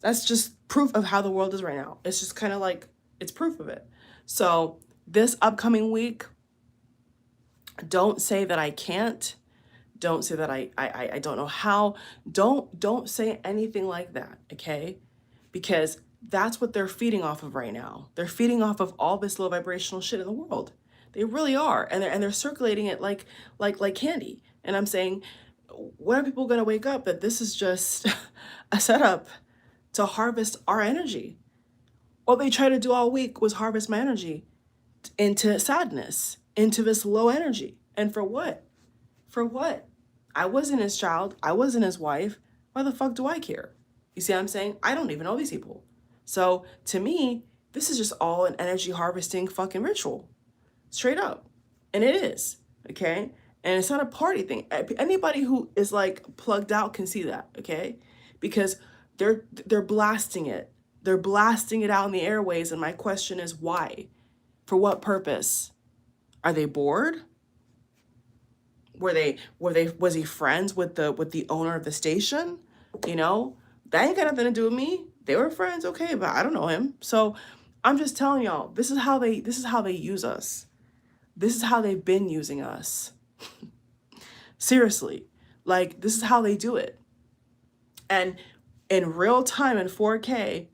That's just proof of how the world is right now. It's just kind of like, it's proof of it. So this upcoming week, don't say that I can't. Don't say that I don't know how. Don't say anything like that, okay? Because that's what they're feeding off of right now. They're feeding off of all this low vibrational shit in the world. They really are, and they're circulating it like candy. And I'm saying, when are people gonna wake up that this is just a setup to harvest our energy? What they tried to do all week was harvest my energy into sadness, into this low energy. And for what? For what? I wasn't his child. I wasn't his wife. Why the fuck do I care? You see what I'm saying? I don't even know these people. So to me, this is just all an energy harvesting fucking ritual. Straight up. And it is. Okay? And it's not a party thing. Anybody who is like plugged out can see that, okay? Because they're blasting it. They're blasting it out in the airways, and my question is why? For what purpose? Are they bored? Was he friends with the owner of the station? You know, that ain't got nothing to do with me. They were friends, okay, but I don't know him. So I'm just telling y'all, this is how they use us. This is how they've been using us. Seriously. Like, this is how they do it. And in real time in 4K,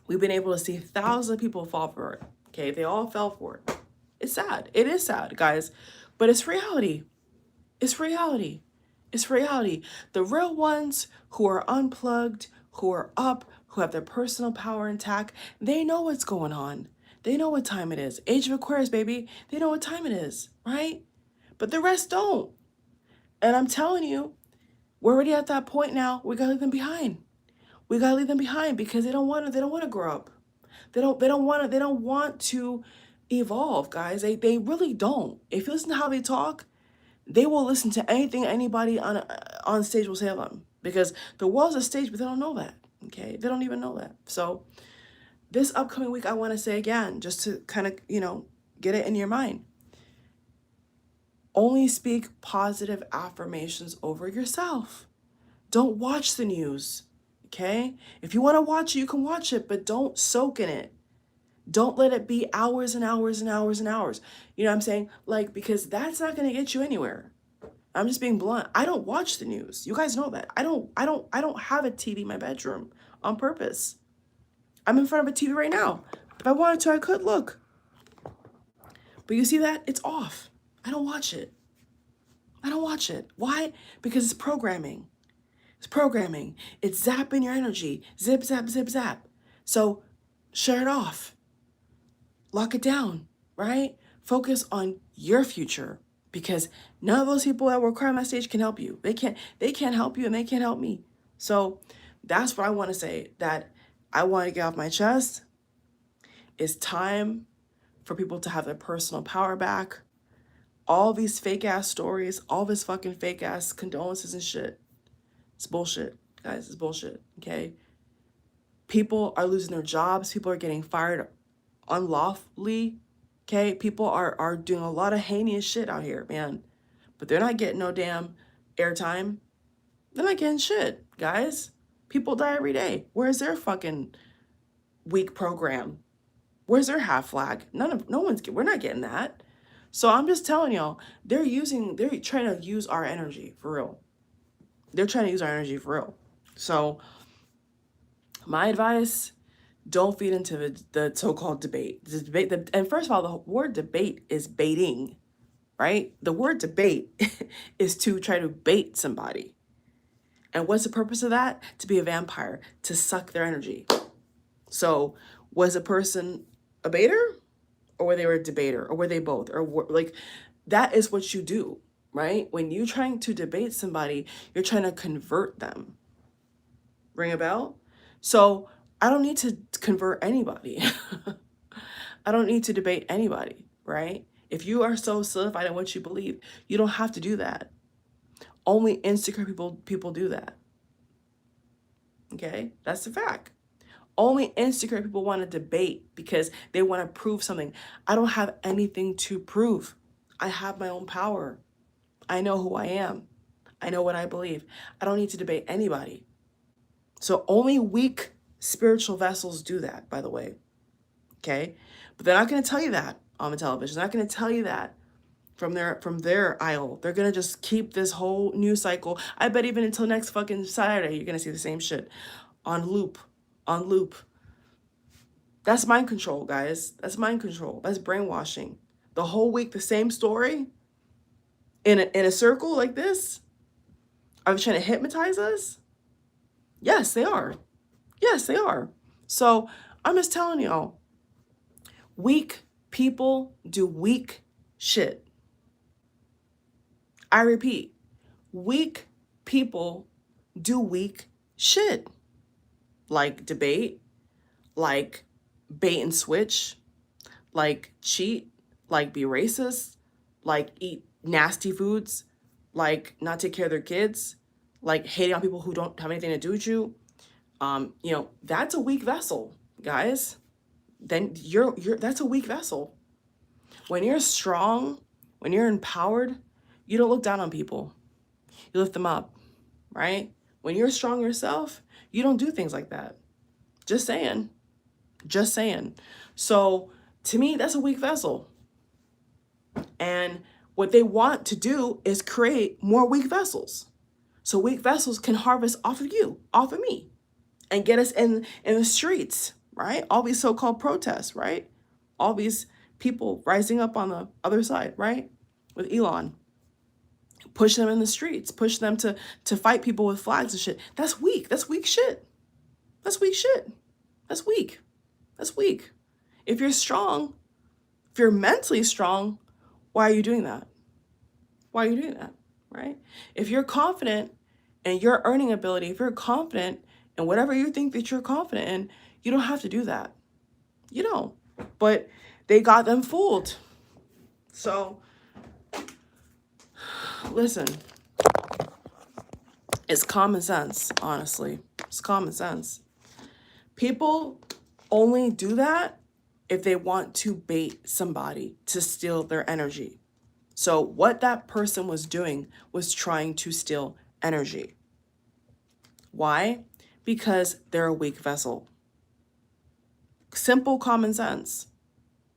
we've been able to see thousands of people fall for it. Okay, they all fell for it. It's sad. It is sad, guys. But it's reality. It's reality. It's reality. The real ones who are unplugged, who are up, who have their personal power intact, they know what's going on. They know what time it is. Age of Aquarius, baby. They know what time it is, right? But the rest don't. And I'm telling you, we're already at that point now. We gotta leave them behind. We gotta leave them behind because they don't want to grow up. They don't want to evolve, guys. They really don't. If you listen to how they talk, they will listen to anything anybody on stage will say about them, because the world's a stage, but they don't know that. Okay, they don't even know that. So this upcoming week, I want to say again, just to kind of, get it in your mind. Only speak positive affirmations over yourself. Don't watch the news. Okay, if you want to watch it, you can watch it, but don't soak in it. Don't let it be hours and hours and hours and hours. You know what I'm saying? Like, because that's not going to get you anywhere. I'm just being blunt. I don't watch the news. You guys know that. I don't have a TV in my bedroom on purpose. I'm in front of a TV right now. If I wanted to, I could look. But you see that? It's off. I don't watch it. I don't watch it. Why? Because it's programming. It's programming. It's zapping your energy. Zip, zap, zip, zap. So shut it off. Lock it down, right? Focus on your future, because none of those people that were crying on that stage can help you. They can't help you, and they can't help me. So that's what I want to say, that I want to get off my chest. It's time for people to have their personal power back. All these fake ass stories, all this fucking fake ass condolences and shit. It's bullshit, guys. It's bullshit, okay? People are losing their jobs. People are getting fired unlawfully, okay? People are doing a lot of heinous shit out here, man. But they're not getting no damn airtime. They're not getting shit, guys. People die every day. Where's their fucking week program? Where's their half flag? We're not getting that. So I'm just telling y'all, they're trying to use our energy for real. They're trying to use our energy for real. So my advice, don't feed into the so-called debate. And first of all, the word debate is baiting, right? The word debate is to try to bait somebody. And what's the purpose of that? To be a vampire, to suck their energy. So was a person a baiter, or were they a debater, or were they both? Or like, that is what you do, right? When you're trying to debate somebody, you're trying to convert them. Ring a bell? So I don't need to convert anybody. I don't need to debate anybody, right? If you are so solidified in what you believe, you don't have to do that. Only insecure people do that. Okay, that's the fact. Only insecure people want to debate because they want to prove something. I don't have anything to prove. I have my own power. I know who I am. I know what I believe. I don't need to debate anybody. So only weak spiritual vessels do that, by the way. Okay? But they're not going to tell you that on the television. They're not going to tell you that from their aisle. They're going to just keep this whole news cycle. I bet even until next fucking Saturday, you're going to see the same shit on loop, on loop. That's mind control, guys. That's mind control. That's brainwashing. The whole week, the same story in a circle like this. Are they trying to hypnotize us? Yes, they are. Yes, they are. So I'm just telling y'all, weak people do weak shit. I repeat, weak people do weak shit. Like debate, like bait and switch, like cheat, like be racist, like eat nasty foods, like not take care of their kids, like hating on people who don't have anything to do with you. You know, that's a weak vessel, guys. Then that's a weak vessel. When you're strong, when you're empowered, you don't look down on people. You lift them up, right? When you're strong yourself, you don't do things like that. Just saying. Just saying. So to me, that's a weak vessel. And what they want to do is create more weak vessels. So weak vessels can harvest off of you, off of me, and get us in the streets, right? All these so-called protests, right? All these people rising up on the other side, right? With Elon. Push them in the streets, push them to fight people with flags and shit. That's weak. That's weak shit. That's weak shit. That's weak. That's weak. If you're strong, if you're mentally strong, why are you doing that? Why are you doing that, right? If you're confident in your earning ability, if you're confident in whatever you think that you're confident in, you don't have to do that. You don't. But they got them fooled. So, listen, it's common sense, honestly. It's common sense. People only do that if they want to bait somebody to steal their energy. So what that person was doing was trying to steal energy. Why? Because they're a weak vessel. Simple common sense.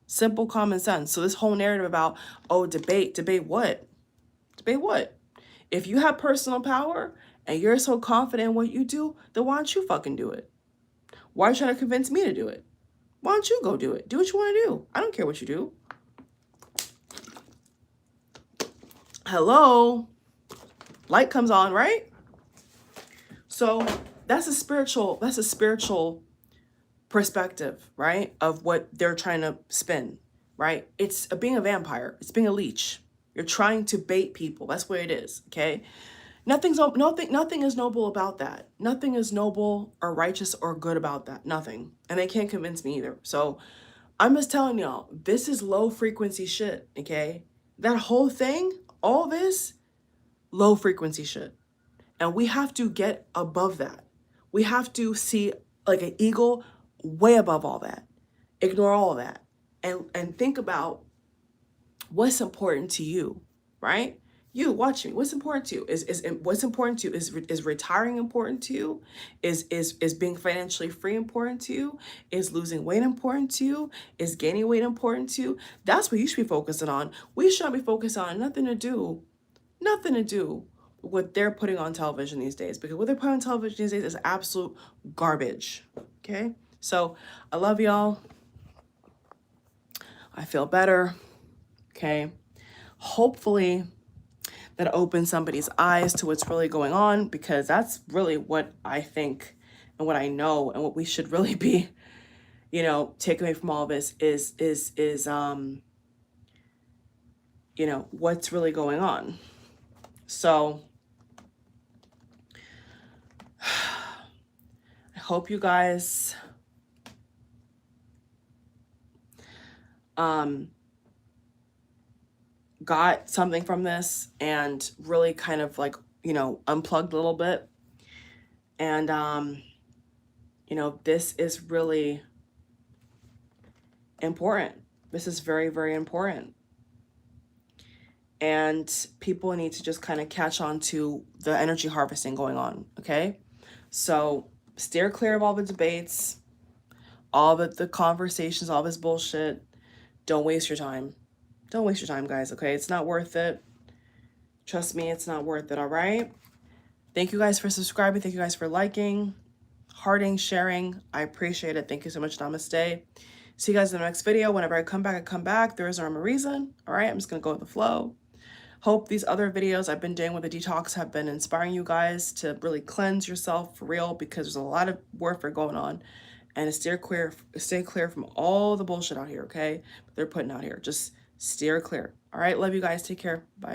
Simple common sense. So this whole narrative about, oh, debate what? Debate what? If you have personal power and you're so confident in what you do, then why don't you fucking do it? Why are you trying to convince me to do it? Why don't you go do it? Do what you want to do. I don't care what you do. Hello? Light comes on, right? So that's a spiritual perspective, right? Of what they're trying to spin, right? It's being a vampire. It's being a leech. You're trying to bait people. That's what it is, okay? Nothing is noble about that. Nothing is noble or righteous or good about that. Nothing. And they can't convince me either. So I'm just telling y'all, this is low frequency shit, okay? That whole thing, all this, low frequency shit. And we have to get above that. We have to see like an eagle way above all that. Ignore all of that. And think about what's important to you, right? You watch me. What's important to you? What's important to you? Is retiring important to you? Is being financially free important to you? Is losing weight important to you? Is gaining weight important to you? That's what you should be focusing on. We should be focused on nothing to do with what they're putting on television these days, because what they're putting on television these days is absolute garbage. Okay? So I love y'all. I feel better. Okay? Hopefully that opens somebody's eyes to what's really going on, because that's really what I think and what I know and what we should really be, you know, take away from all this is you know, what's really going on. So I hope you guys got something from this and really kind of like, you know, unplugged a little bit. And You know, this is really important. This is very, very important. And people need to just kind of catch on to the energy harvesting going on, okay? So steer clear of all the debates, all the conversations, all this bullshit. Don't waste your time. Don't waste your time, guys, okay? It's not worth it. Trust me, it's not worth it, all right? Thank you guys for subscribing. Thank you guys for liking, hearting, sharing. I appreciate it. Thank you so much. Namaste. See you guys in the next video. Whenever I come back, I come back. There is no rhyme or reason. All right, I'm just going to go with the flow. Hope these other videos I've been doing with the detox have been inspiring you guys to really cleanse yourself for real, because there's a lot of warfare going on, and stay clear from all the bullshit out here, okay? They're putting out here. Just steer clear. All right, love you guys. Take care. Bye.